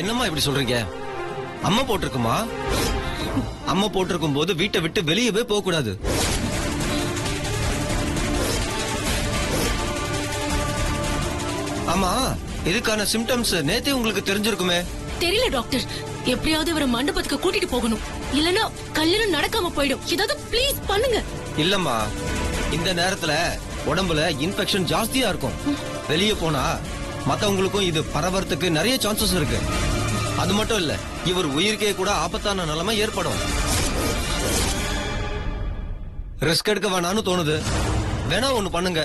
என்னம்மா இப்படி சொல்றீங்க? அம்மா போட்டிருக்குமா? அம்மா போட்டிருக்கும் போது வீட்டை விட்டு வெளியவே போக கூடாது. ஆமா, இதுக்கான சிம்டம்ஸ் நேத்தே உங்களுக்கு தெரிஞ்சிருக்குமே. தெரியல டாக்டர். எப்படியாவது இவரை மண்டபத்துக்கு கூட்டிட்டு போகணும், இல்லனா கல்யாணம் நடக்காம போயிடும். ஏதாவது ப்ளீஸ் பண்ணுங்க. இல்லம்மா, இந்த நேரத்துல உடம்புல இன்ஃபெக்ஷன் ஜாஸ்தியா இருக்கும். வெளியே போனா மத்தவங்களுக்கும் இது பரவறதுக்கு நிறைய சான்சஸ் இருக்கு. அது மட்டும் இல்ல, இவர் உயிருக்கே கூட ஆபத்தான நிலைமை ஏற்படும். ரிஸ்க் எடுக்க வேணான்னு தோணுது. வேணா ஒண்ணு பண்ணுங்க.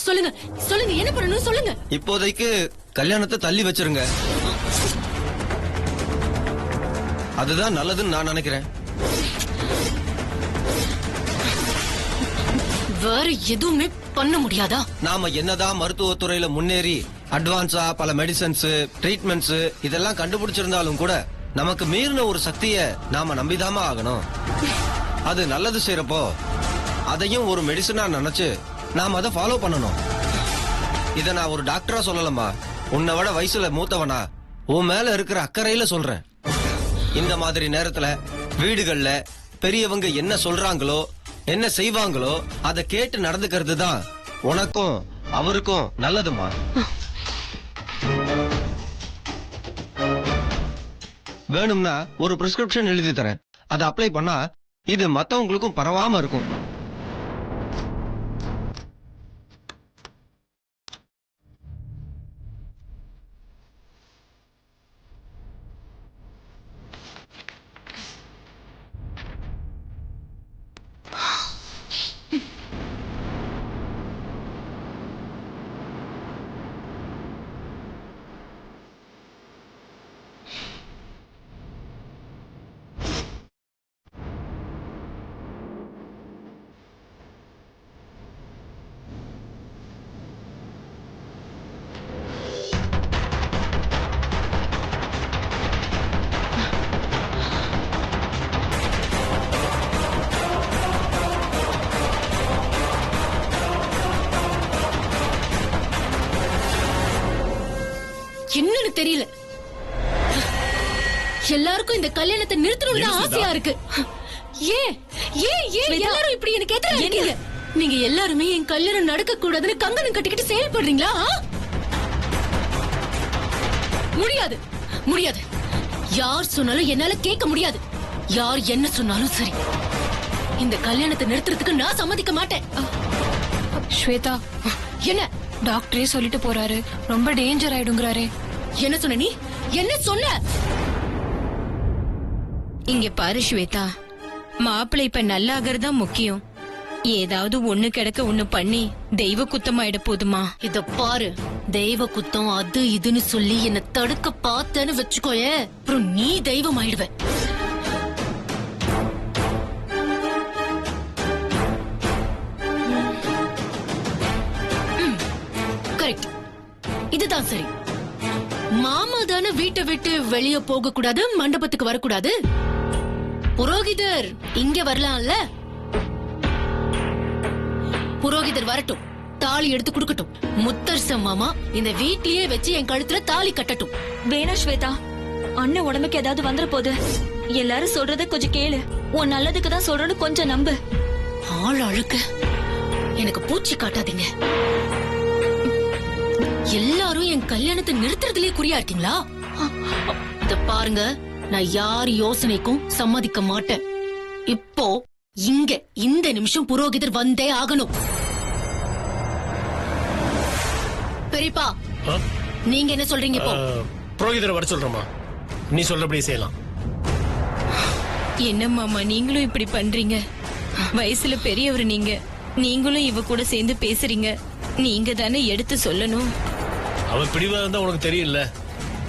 சொல்லுங்க சொல்லுங்க, என்ன பண்ணணும் சொல்லுங்க. இப்போதைக்கு கல்யாணத்தை தள்ளி வச்சிருங்க. அதுதான் நல்லதுன்னு நான் நினைக்கிறேன். வேற எதுவுமே பண்ண முடியாதா? நாம என்னதான் மருத்துவத்துறையில முன்னேறி அட்வான்ஸா பல மெடிசன்ஸ், ட்ரீட்மெண்ட்ஸ் இதெல்லாம் கண்டுபிடிச்சிருந்தாலும் கூட நமக்கு மீறின ஒரு சக்தியை நாம நம்பிதாம ஆகணும். அது நல்லது செய்யறப்போ அதையும் ஒரு மெடிசனா நினைச்சு நாம அதை ஃபாலோ பண்ணணும். இத நான் ஒரு டாக்டரா சொல்லலமா, உன்னை விட வயசுல மூத்தவனா உன் மேல இருக்கிற அக்கறையில சொல்றேன். இந்த மாதிரி நேரத்துல வீடுகள்ல பெரியவங்க என்ன சொல்றாங்களோ என்ன செய்வாங்களோ அதை கேட்டு நடந்துக்கிறது தான் உனக்கும் அவருக்கும் நல்லதுமா. வேணும்னா ஒரு பிரிஸ்கிரிப்ஷன் எழுதி தரேன், அதை அப்ளை பண்ணா இது மத்தவங்களுக்கும் பரவாம இருக்கும். என்னன்னு தெரியல, எல்லாருக்கும் இந்த கல்யாணத்தை நிறுத்தணும்னு ஆசையா இருக்கு. ஏன் ஏன் ஏன் எல்லாரும் இப்படி எனக்கு எதிரா இருக்கீங்க? நீங்க எல்லாருமே என் கல்யாணம் நடக்க கூடாதுன்னு கங்கணம் கட்டிக்கிட்டு செயல்படுறீங்களா? முடியாது முடியாது, யார் சொன்னாலும் என்னால கேட்க முடியாது. யார் என்ன சொன்னாலும் சரி, இந்த கல்யாணத்தை நிறுத்துறதுக்கு நான் சம்மதிக்க மாட்டேன். ஸ்வேதா, என்ன டாக்டரே சொல்லிட்டு போறாரு, ரொம்ப டேஞ்சர் ஆயிடுங்கிறாரே. என்ன சொன்ன நீ? என்ன சொன்ன? இங்க பாரு ஸ்வேதா, மாப்பிள்ளை இப்ப நல்லாகிறது தான் முக்கியம். ஏதாவது ஒண்ணு கிடக்க ஒண்ணு பண்ணி தெய்வ குத்தமாயிட போதுமா? இத பாரு, தெய்வ குத்தம் அது இதுன்னு சொல்லி என்ன தடுக்க பார்த்தேன்னு வச்சுக்கோயே, அப்புறம் நீ தெய்வம் ஆயிடுவ. கரெக்ட், இதுதான் சரி. மாமா தானே வீட்டை விட்டு வெளியே போக கூடாது, மண்டபத்துக்கு வரக்கூடாது. புரோகிதர் இங்க வரலாம்ல? புரோகிதர் வரட்டும், தாலி எடுத்து கொடுக்கட்டும். முத்தரச மாமா இந்த வீட்லயே வச்சு என் கழுத்துல தாலி கட்டட்டும். வேணா ஸ்வேதா, அண்ணன் உடம்புக்கு ஏதாவது வந்துற போது. எல்லாரும் சொல்றத கொஞ்சம் கேளு, உன் நல்லதுக்கு தான் சொல்றேன்னு கொஞ்சம் நம்பு. ஆள் அழுக்க எனக்கு பூச்சி காட்டாதீங்க. எல்லாரும் என் கல்யாணத்தை நிறுத்துறதுலயே குறியா இருக்கீங்களா? இத பாருங்க, நான் யார் யோசனைக்கும் சம்மதிக்க மாட்டேன். இப்போ இங்க இந்த நிமிஷம் புரோகிதர் வந்தே ஆகணும். பெரியப்பா, நீங்க என்ன சொல்றீங்க? இப்போ புரோகிதரை வர சொல்றோமா? நீ சொல்றபடியே செய்யலாம். என்ன மாமா நீங்களும் இப்படி பண்றீங்க? வயசுல பெரியவர் நீங்க, நீங்களும் இவ கூட சேர்ந்து பேசுறீங்க. நீங்க தானே எடுத்து சொல்லணும். அவர் பிடிவா இருந்தா உனக்கு தெரியல.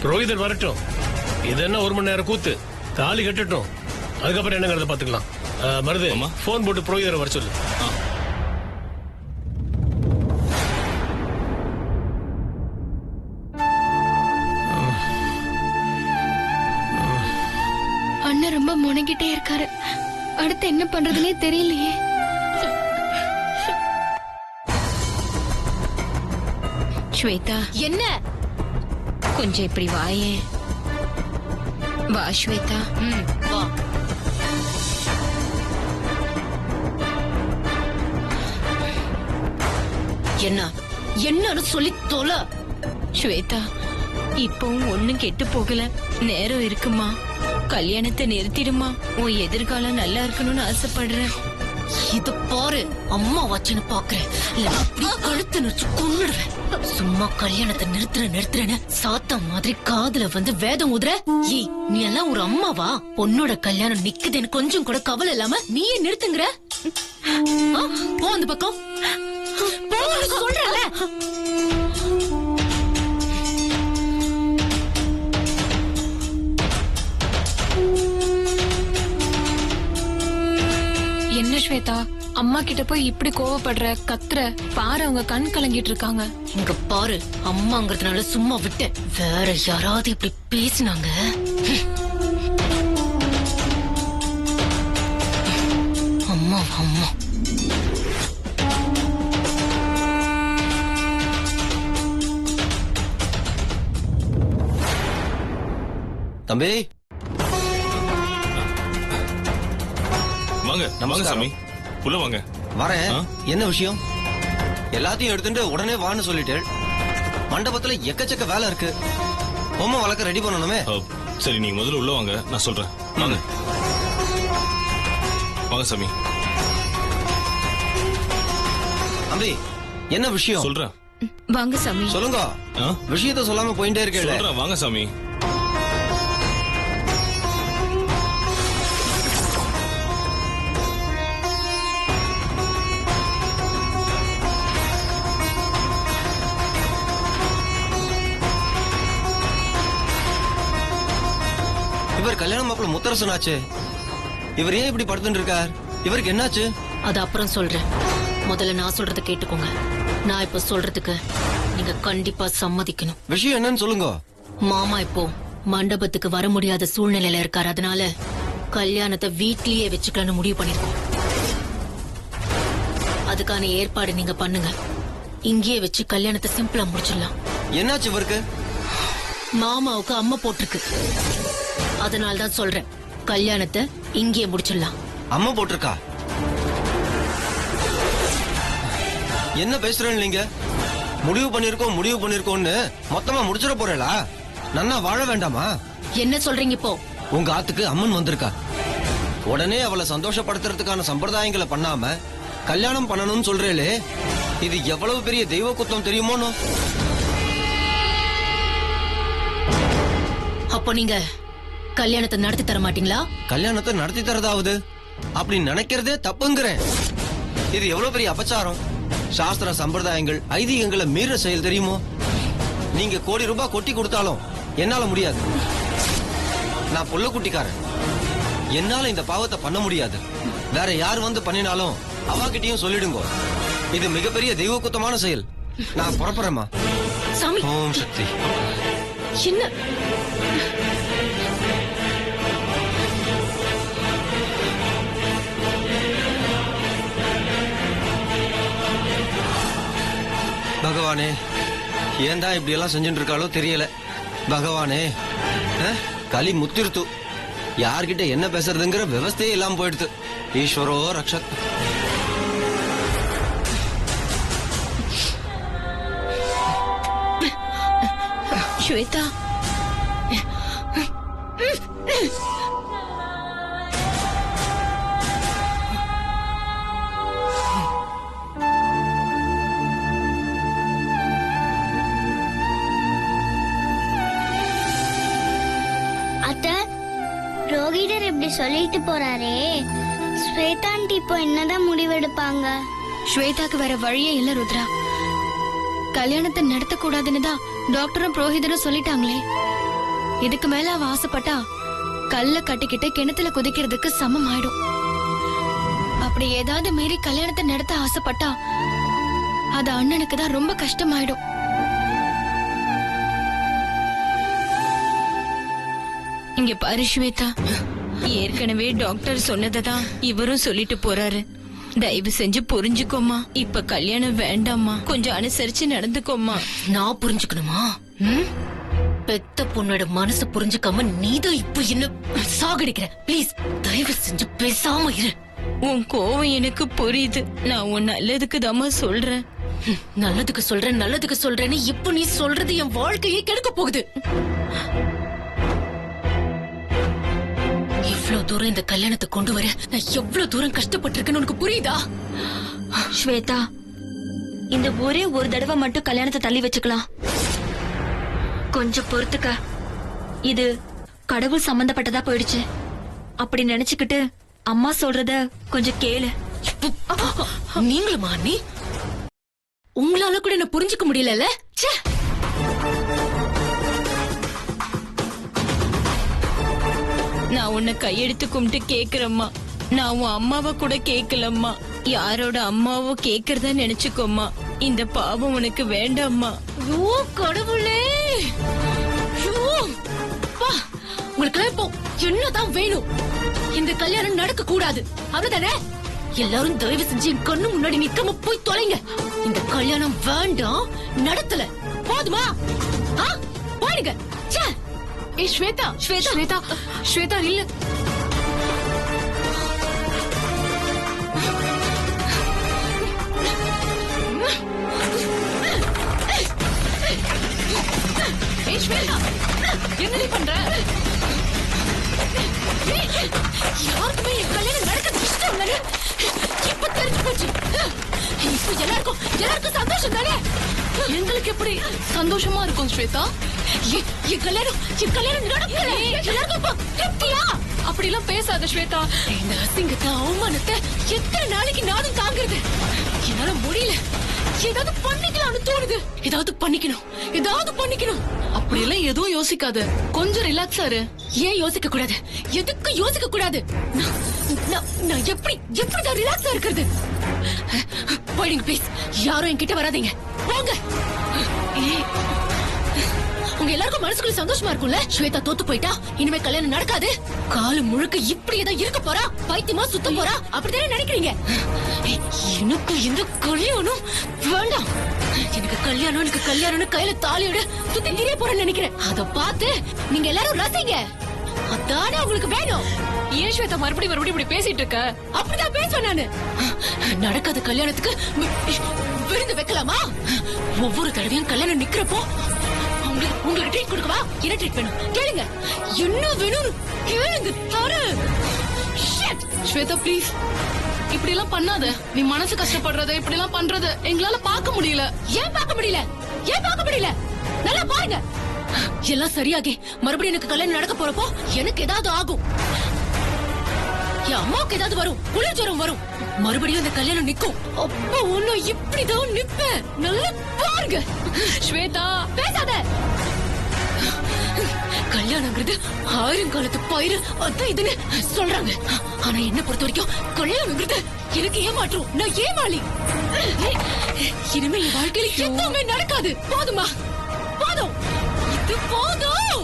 புரோகிதர் வரட்டும், இது என்ன 1 மணி நேரம் கூத்து. தாலி கட்டட்டும், அதுக்கப்புறம் என்னங்கிறத பாத்துக்கலாம். மருது, போன் போட்டு புரோகிதரை வர சொல்லு. அண்ணன் ரொம்ப முணங்கிட்டே இருக்காரு, அடுத்து என்ன பண்றதுனே தெரியலையே. ஸ்வேதா, என்ன கொஞ்சம் இப்படி வாயே. வா ஸ்வேதா. வா. என்னன்னு சொல்லி தொலை. ஸ்வேதா, இப்பவும் ஒண்ணும் கெட்டு போகல. நேரம் இருக்குமா, கல்யாணத்தை நிறுத்திடுமா. உன் எதிர்காலம் நல்லா இருக்கணும்னு ஆசைப்படுறேன். இது பாரு, அம்மா வச்சுன்னு பாக்குறேன். இல்ல அப்படியே கழுத்து நிறுத்தி கொன்னுடுவேன். சும்மா கல்யாணத்தை நிறுத்துறேன்னு சாத்தா மாதிரி காதுல வந்து வேதம் ஊதுற. ஏய், நீ எல்லாம் ஒரு அம்மாவா? பொண்ணோட கல்யாணம் நிக்குதுன்னு கொஞ்சம் கூட கவலை இல்லாம நீயே நிறுத்துங்கிற. போ அந்த பக்கம். சொல்றல. என்ன ஸ்வேதா, அம்மா கிட்ட போய் இப்படி கோவப்படுற, கத்துற? பாரு, அவங்க கண் கலங்கிட்டு இருக்காங்க. இங்க பாரு, அம்மாங்கிறதுனால சும்மா விட்டேன். வேற யாராவது இப்படி பேசினாங்க. அம்மா அம்மா. தம்பி வாங்க வாங்க சாமி, உள்ள வாங்க. வரேன். ஆ? என்ன விஷயம்? எல்லாத்தையும் எடுத்துட்டு உடனே வான்னு சொல்லிட்டேன். மண்டபத்துல எக்கச்சக்க வேலை இருக்கு. பொம்மை வளர்க்க ரெடி பண்ணணுமே. சரி, நீங்க முதல்ல உள்ள வாங்க, நான் சொல்றேன். வாங்க வாங்க சாமி. தம்பி, என்ன விஷயம்? சொல்றேன். வாங்க சாமி. சொல்லுங்க. ஆ? விஷயத்த சொல்லாம போயிட்டே இருக்கேன். சொல்றேன், வாங்க சாமி. இவர் கல்யாண மாப்பிள்ள முத்தரசன் ஆச்சு. இவர் ஏன் இப்படி படுத்துட்டு இருக்கார்? இவருக்கு என்னாச்சு? அது அப்புறம் சொல்றேன். முதல்ல நான் சொல்றத கேட்டுக்கோங்க. நான் இப்ப சொல்றதுக்கு நீங்க கண்டிப்பா சம்மதிக்கணும். விஷயம் என்னன்னு சொல்லுங்க. மாமா இப்போ மண்டபத்துக்கு வர முடியாத சூழ்நிலையில இருக்காரு. அதனால கல்யாணத்தை வீட்லயே வச்சுக்கலாம்னு முடிவு பண்ணிருக்கோம். அதுக்கான ஏற்பாடு நீங்க பண்ணுங்க. இங்கேயே வச்சு கல்யாணத்தை சிம்பிளா முடிச்சிடலாம். என்னாச்சு இவருக்கு? மாமாவுக்கு அம்மா போட்டிருக்கு. அதனால தான் சொல்றேன், கல்யாணத்தை இங்கேயே முடிச்சிடலாம். அம்மா போட்டிருக்கா? என்ன பேசுறேன்னு நீங்க? முடிவு பண்ணிருக்கோம்னு மொத்தமா முடிச்சிட போறேளா? நன்னா வாழ வேண்டாமா? என்ன சொல்றீங்க இப்போ? உங்க ஆத்துக்கு அம்மன் வந்திருக்கா. உடனே அவளை சந்தோஷப்படுத்துறதுக்கான சம்பிரதாயங்களை பண்ணாம கல்யாணம் பண்ணணும்னு சொல்றேளே, இது எவ்வளவு பெரிய தெய்வ குத்தம் தெரியுமோன்னு. அப்போ நீங்க கல்யாணத்தை நடத்தி தர மாட்டீங்களா? கல்யாணத்தை நடத்தி தரதாவது அப்படி நினைக்கிறதே தப்புங்கிறேன். இது எவ்வளவு பெரிய அபச்சாரம். சாஸ்திர சம்பிரதாயங்கள் ஐதீகங்களை மீற செயல் தெரியுமோ? நீங்க கோடி ரூபாய் கொட்டி கொடுத்தாலும் என்னால முடியாது. நான் புள்ள குட்டிக்காரன். என்னால இந்த பாவத்தை பண்ண முடியாது. வேற யார் வந்து பண்ணினாலும் அவாகிட்டயும் சொல்லிடுங்க. இது மிகப்பெரிய தெய்வ குத்தமான செயல். நான் புறப்படுறேம்மா. சாமி, ஓம் சக்தி. என்ன? பகவானே, ஏன்டா இப்படி எல்லாம் செஞ்சுட்டு இருக்காளோ தெரியல. பகவானே, களி முத்திருத்து. யார்கிட்ட என்ன பேசுறதுங்கிற விவஸ்தையே இல்லாம போயிடுது. ஈஸ்வரோ ரக்ஷத். ஸ்வேதா, ரோகிதர் இப்படி சொல்லிட்டு போறாரே, ஸ்வேதாண்டி இப்போ என்னதான் முடிவெடுப்பாங்க? ஸ்வேதாக்கு வேற வழியே இல்ல ருத்ரா. கல்யாணத்தை நடத்த கூடாதுன்னு தான் டாக்டரும் புரோஹிதரும் சொல்லிட்டாங்களே. இதுக்கு மேல அவ ஆசைப்பட்டா கல்ல கட்டிக்கிட்டு கிணத்துல குதிக்கிறதுக்கு சமம் ஆயிடும். அப்படி ஏதாவது மீறி கல்யாணத்தை நடத்த ஆசைப்பட்டா அது அண்ணனுக்கு தான் ரொம்ப கஷ்டமாயிடும். இங்க பாரு ஸ்வேதா, ஏற்கனவே டாக்டர் சொன்னதான் இவரும் சொல்லிட்டு போறாரு. தயவு செஞ்சு புரிஞ்சுக்கோமா. இப்ப கல்யாணம் வேண்டாமா, கொஞ்சம் அனுசரிச்சு நடந்துக்கோமா. நான் புரிஞ்சுக்கணுமா? பெத்த பொண்ணோட மனசு புரிஞ்சுக்காம நீதான் இப்ப என்ன சாகடிக்கிற. ப்ளீஸ் தயவு செஞ்சு பேசாம இரு. உன் கோவம் எனக்கு புரியுது. நான் உன் நல்லதுக்கு தாமா சொல்றேன். நல்லதுக்கு சொல்றேன் நல்லதுக்கு சொல்றேன்னு இப்ப நீ சொல்றது என் வாழ்க்கையே கெடுக்க போகுது. இவ்வளவு தூரம் இந்த கல்யாணத்தை கொண்டு வர நான் எவ்வளவு தூரம் கஷ்டப்பட்டிருக்கேன்னு உனக்கு புரியுதா? ஸ்வேதா, இந்த ஒரே ஒரு தடவை மட்டும் கல்யாணத்தை தள்ளி வச்சுக்கலாம். கொஞ்சம் பொறுத்துக்க. இது கடவுள் சம்பந்தப்பட்டதா போயிடுச்சு. அப்படி நினைச்சுக்கிட்டு அம்மா சொல்றத கொஞ்சம் கேளு. நீங்களுமா அண்ணி? உங்களால கூட என்ன புரிஞ்சுக்க முடியல. நான் உன்னை கையெடுத்து கும்பிட்டு கேக்குறம்மா. நான் உன் அம்மாவை கூட கேக்கலம்மா. யாரோட அம்மாவோ கேக்குறதா நினைச்சுக்கோம்மா. இந்த பாவம் உனக்கு வேண்டாம்மா. ஐயோ கடவுளே! ஐயோ! அப்பா, உங்களுக்கு இப்போ என்னதான் வேணும்? இந்த கல்யாணம் நடக்க கூடாது அவ்வளவுதானே? எல்லாரும் தயவு செஞ்சு என் கண்ணு முன்னாடி நிக்காம போய் தொலைங்க. இந்த கல்யாணம் வேண்டாம், நடத்தல. போதுமா? போடுங்க. ஏய் ஸ்வேதா, ஸ்வேதா, ஸ்வேதா, ஸ்வேதா இல்ல. ஏய் ஸ்வேதா, என்னடி பண்ற? யாருக்குமே என் கல்யாணம் நடக்க இஷ்டம் இல்ல. இப்ப தெரிஞ்சு போச்சு. இப்ப எல்லாருக்கும் சந்தோஷம் தானே? எங்களுக்கு எப்படி சந்தோஷமா இருக்கும் ஸ்வேதா? என் கல்யாணம் நடக்கல. எல்லாருக்கும் திருப்தியா? அப்படி எல்லாம் பேசாத ஸ்வேதா. இந்த அசிங்கத்தை அவமானத்தை எத்தனை நாளைக்கு நானும் தாங்குறது? என்னால முடியல. ஏதாவது பண்ணிக்கலாம்னு தோணுது. ஏதாவது பண்ணிக்கணும். அப்படி எல்லாம் எதுவும் யோசிக்காத. கொஞ்சம் ரிலாக்ஸா இரு. ஏன் யோசிக்க கூடாது? எதுக்கு யோசிக்க கூடாது? நான் எப்படிதான் ரிலாக்ஸா இருக்கிறது? போயிடுங்க ப்ளீஸ். யாரும் என்கிட்ட வராதீங்க. போங்க. உங்க எல்லாருக்கும் மனசுக்குள்ள சந்தோஷமா இருக்கும்ல? ஸ்வேதா தோத்து போயிட்டா இனிமே கல்யாணம் நடக்காது. காலம் முழுக்க இப்படியேதான் இருக்க போறா. பைத்தியமா சுத்த போறா. அப்படித்தானே நினைக்கிறீங்க? எனக்கு இந்த கல்யாணம் வேண்டாம். எனக்கு கல்யாணம்னு கையில தாலியோட சுத்தி திரிய போறேன்னு நினைக்கிறேன். அத பார்த்து நீங்க எல்லாரும் ரசிங்க. அதானே உங்களுக்கு வேணும். ஏன் ஸ்வேதா மறுபடியும் இப்படி பேசிட்டு இருக்க? அப்படிதான் பேசுவேன் நானு. நடக்காத கல்யாணத்துக்கு விருந்து வைக்கலாமா? ஒவ்வொரு தடவையும் கல்யாணம் நிக்கிறப்போ உங்களுக்கு ட்ரீட் கொடுக்கவா? என்ன ட்ரீட் வேணும் கேளுங்க. என்ன வேணும் கேளுங்க. தர ஸ்வேதா ப்ளீஸ் இப்படி எல்லாம் பண்ணாத. நீ மனசு கஷ்டப்படுறத இப்படி எல்லாம் பண்றத எங்களால பார்க்க முடியல. ஏன் பார்க்க முடியல? நல்லா பாருங்க. எல்லாம் சரியாகி மறுபடியும் எனக்கு கல்யாணம் நடக்க போறப்போ எனக்கு ஏதாவது ஆகும். என் அம்மாவுக்கு ஏதாவது வரும். குளிர் ஜுரம் வரும். மறுபடியும் அந்த கல்யாணம் நிக்கும். அப்ப ஒண்ணு இப்படிதான் நிப்பேன். நல்லா பாருங்க. ஸ்வேதா பேசாத. கல்யாணங்கிறது ஆயிரங்காலத்து பயிர் அது இதுன்னு சொல்றாங்க. ஆனா என்ன பொறுத்த வரைக்கும் கல்யாணங்கிறது எனக்கு ஏமாற்றும். நான் ஏமாளி. இனிமே என் வாழ்க்கையில எதுவுமே நடக்காது. போதுமா? போதும். இது போதும்.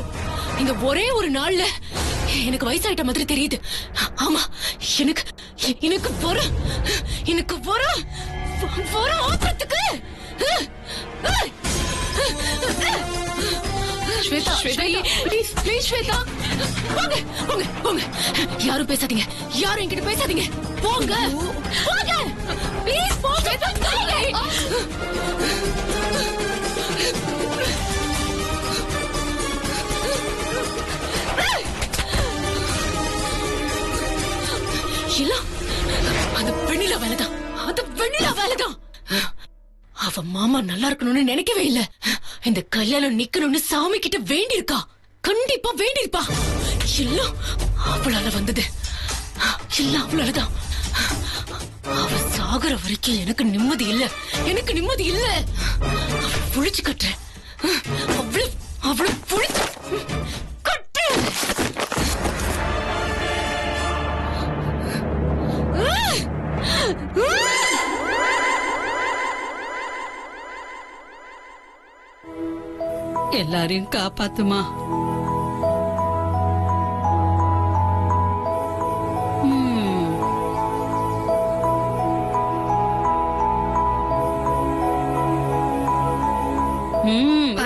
இந்த ஒரே ஒரு நாள்ல எனக்கு வயசாயிட்ட மாதிரி தெரியுது. ஆமா, எனக்கு வர ஆபத்துக்கு ஸ்வேதா, ப்ளீஸ் ஸ்வேதா, போங்க. யாரும் பேசாதீங்க. யாரும் என்கிட்ட பேசாதீங்க. போங்க ப்ளீஸ். போங்க. அது வெண்ணிலா வேலைதான். அவ மாமா நல்லா இருக்கணும்னு நினைக்கவே இல்ல. இந்த கல்யாணம் நிக்கணும்னு சாமி கிட்ட வேண்டியிருக்கா. கண்டிப்பா வேண்டியிருப்பா. எல்லாம் அவளால வந்தது. எல்லாம் அவளாலதான். அவ சாகுற வரைக்கும் எனக்கு நிம்மதி இல்ல. அவளை புழிச்சு கட்டுறேன். அவளை புழிச்சு கட்டு. எல்லாரையும் காப்பாத்துமா.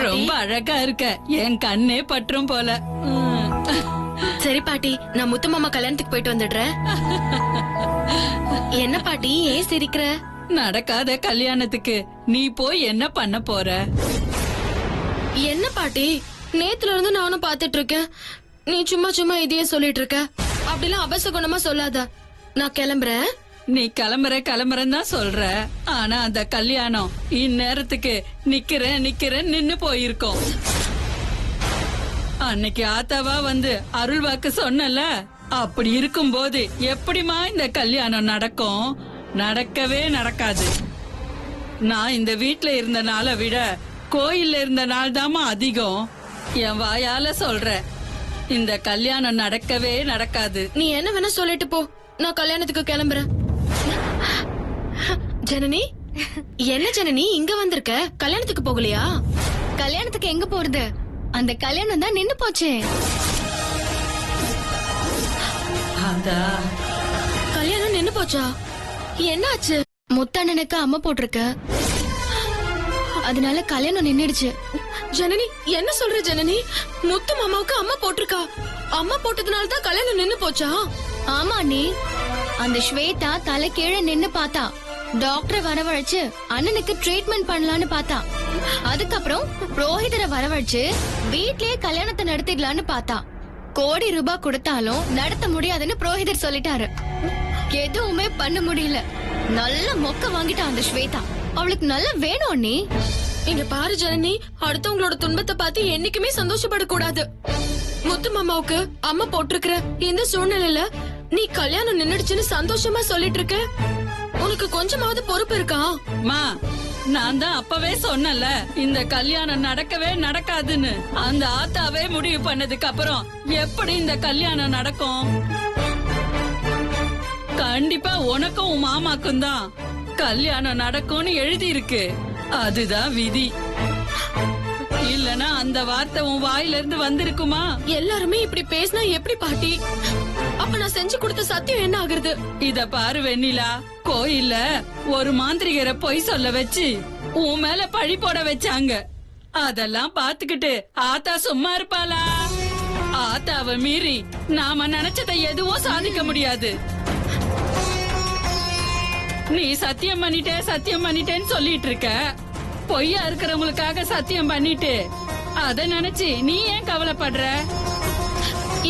ரொம்ப அழகா இருக்க, என் கண்ணே பற்றும் போல. சரி பாட்டி, நான் முத்து மாமா கல்யாணத்துக்கு போயிட்டு வந்துடுறேன். என்ன பாட்டி ஏன் சிரிக்கிற? நடக்காத கல்யாணத்துக்கு நீ போய் என்ன பண்ண போற? என்ன பாட்டி, நேத்துல இருந்து நானும் பாத்துட்டு இருக்கேன். நீ சும்மா சும்மா இதையே சொல்லிட்டு இருக்க. அப்படிலாம் அபசகுணமா சொல்லாத. நான் கிளம்புறேன். நீ கிளம்புறேன்னு தான் சொல்ற. ஆனா அந்த கல்யாணம் இந்நேரத்துக்கு நிக்கிறேன் நின்னு போயிருக்கோம். அன்னைக்கு ஆத்தாவா வந்து அருள் வாக்கு சொன்னல, அப்படி இருக்கும்போது எப்படிமா இந்த கல்யாணம் நடக்கும்? நடக்கவே நடக்காது. நான் இந்த வீட்ல இருந்த நாளை விட கோயில்ல இருந்த நாள் தாமா அதிகம். என் வாயால சொல்றேன், இந்த கல்யாணம் நடக்கவே நடக்காது. நீ என்ன வேணா சொல்லிட்டு போ, நான் கல்யாணத்துக்கு கிளம்புறேன். ஜனனி, என்ன ஜனனி இங்க வந்திருக்க? கல்யாணத்துக்கு போகலையா? கல்யாணத்துக்கு எங்க போறது? அந்த கல்யாணம் தான் நின்னு போச்சே. கல்யாணம் நின்னு போச்சா? என்னாச்சு? முத்தண்ணனுக்கு அம்மா போட்டிருக்க, அதனால கல்யாணம் நின்னுடுச்சு. ஜனனி, என்ன சொல்ற ஜனனி? முத்து மாமாவுக்கு அம்மா போட்டிருக்கா? அம்மா போட்டதுனால தான் கல்யாணம் நின்னு போச்சா? ஆமா நீ, அந்த ஸ்வேதா தலை கீழே நின்னு பார்த்தா. டாக்டர் வரவழைச்சு அண்ணனுக்கு ட்ரீட்மெண்ட் பண்ணலான்னு பார்த்தா. அதுக்கப்புறம் புரோஹிதரை வரவழைச்சு வீட்லயே கல்யாணத்தை நடத்திடலான்னு பார்த்தா. கோடி ரூபாய் கொடுத்தாலும் நடத்த முடியாதுன்னு புரோஹிதர் சொல்லிட்டாரு. எதுவுமே பண்ண முடியல. நல்ல மொக்க வாங்கிட்டா அந்த ஸ்வேதா. அவளுக்கு நல்ல வேணும் நீ. இங்க பாரு ஜனனி, அடுத்தவங்களோட துன்பத்தை பார்த்து என்னைக்குமே சந்தோஷப்படக்கூடாது. முத்து மாமாவுக்கு அம்மா போட்டிருக்கிற இந்த சூழ்நிலையில நீ கல்யாணம் நின்னுடுச்சுன்னு சந்தோஷமா சொல்லிட்டு இருக்க. உனக்கு கொஞ்சமாவது பொறுப்பு இருக்கா? மா, நான் தான் அப்பவே சொன்னல, இந்த கல்யாணம் நடக்கவே நடக்காதுன்னு. அந்த ஆத்தாவே முடிவு பண்ணதுக்கு அப்புறம் எப்படி இந்த கல்யாணம் நடக்கும்? கண்டிப்பா உனக்கும் உன் மாமாக்கும் தான் கல்யாணம் நடக்கும்னு எழுதி இருக்கு. அதுதான் விதி. இல்லனா அந்த வார்த்தை உன் வாயில இருந்து வந்திருக்குமா? எல்லாருமே இப்படி பேசினா எப்படி பாட்டி? அப்ப நான் செஞ்சு கொடுத்த சத்தியம் என்ன ஆகுறது? இத பாரு வெண்ணிலா, கோயில்ல ஒரு மாந்திரிகரை பொய் சொல்ல வச்சு உன் மேல பழி போட வச்சாங்க. அதெல்லாம் பாத்துக்கிட்டு ஆத்தா சும்மா இருப்பாளா? ஆத்தாவை மீறி நாம நினைச்சதை எதுவும் சாதிக்க முடியாது. நீ சத்தியம் பண்ணிட்டேன்னு சொல்லிட்டு இருக்க. பொய்யா இருக்கிறவங்களுக்காக சத்தியம் பண்ணிட்டு அத நினைச்சு நீ ஏன் கவலைப்படுற?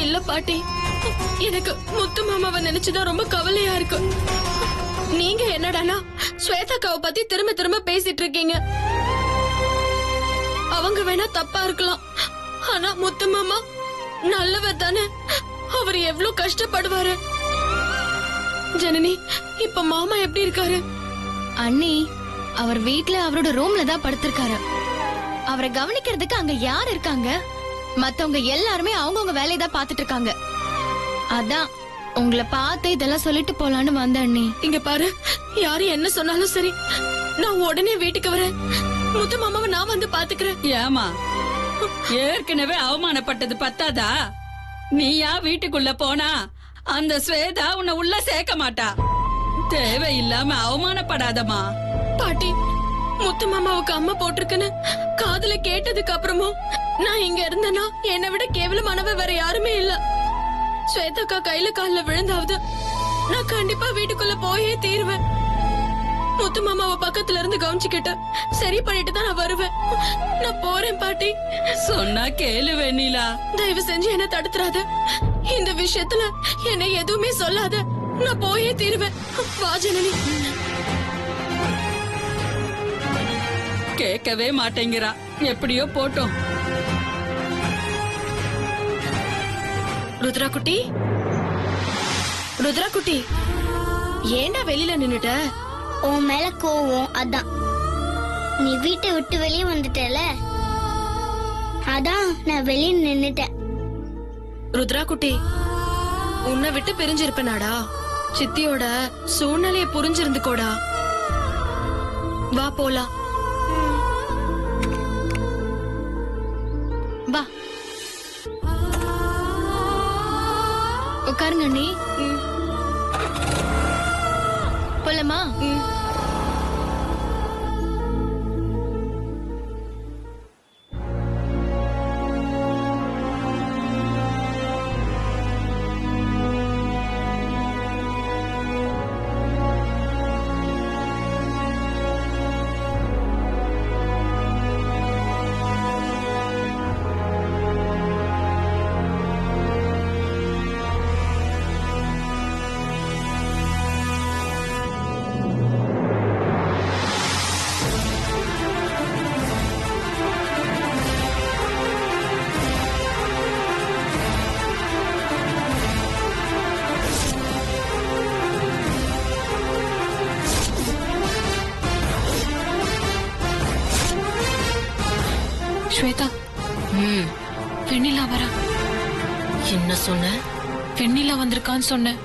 இல்ல பாட்டி, எனக்கு முத்து மாமாவை நினைச்சுதான் ரொம்ப கவலையா இருக்கு. நீங்க என்னடானா ஸ்வேதாக்காவை பத்தி திரும்ப திரும்ப பேசிட்டு இருக்கீங்க. அவங்க வேணா தப்பா இருக்கலாம், ஆனா முத்து மாமா நல்லவர் தானே. அவர் எவ்வளவு கஷ்டப்படுவாரு. ஜனனி, இப்ப மாமா எப்படி இருக்காரு? அண்ணி, அவர் வீட்ல அவரோட ரூம்ல தான் படுத்திருக்காரு. அவரை கவனிக்கிறதுக்கு அங்க யார் இருக்காங்க? மத்தவங்க எல்லாருமே அவங்கவுங்க வேலையை தான் பாத்துட்டு இருக்காங்க. அதான் உங்களை பார்த்து இதெல்லாம் சொல்லிட்டு போலான்னு வந்த அண்ணி. இங்க பாரு, யாரு என்ன சொன்னாலும் சரி, நான் உடனே வீட்டுக்கு வரேன். முத்து மாமாவை நான் வந்து பாத்துக்கிறேன். ஏமா, ஏற்கனவே அவமானப்பட்டது பத்தாதா? நீயா வீட்டுக்குள்ள போனா அந்த ஸ்வேதா உன்னை உள்ள சேர்க்க மாட்டா. தேவையில்லாம அவமானப்படாதமா. பாட்டி, முத்து மாமாவுக்கு அம்மா போட்டிருக்குன்னு காதுல கேட்டதுக்கு அப்புறமும் நான் இங்க இருந்தேன்னா என்னை விட கேவலமானவ வேற யாருமே இல்ல. ஸ்வேதாக்கா கையில கால்ல விழுந்தாவது நான் கண்டிப்பா வீட்டுக்குள்ள போயே தீருவேன். முத்து மாமாவை பக்கத்துல இருந்து கவனிச்சுக்கிட்டு சரி பண்ணிட்டு தான் நான் வருவேன். நான் போறேன் பாட்டி. சொன்னா கேளு வெண்ணிலா. தயவு செஞ்சு என்ன தடுத்துறாத. இந்த விஷயத்துல என்ன எதுவுமே சொல்லாத. நான் போயே தீருவேன். வா ஜனனி. கேட்கவே மாட்டேங்கிறா. எப்படியோ போட்டோம். ருத்ரா குட்டி, ருத்ரா குட்டி, ஏண்டா வெளியில நின்னுட்ட? உன் மேல கோவம், அதான். நீ வீட்டை விட்டு வெளியே வந்துட்டல, அதான் நான் வெளியே நின்னுட்டேன். ருத்ரா குட்டி, உன்னை விட்டு பிரிஞ்சிருப்பனாடா. சித்தியோட சூழ்நிலைய புரிஞ்சிருந்துக்கோடா. வா போலாம். வா உட்காருங்க அண்ணி. போலமா? ஸ்வேதா, ம், வெண்ணிலா வரா. என்ன சொன்ன? வெண்ணிலா வந்திருக்கான்னு சொன்னேன்.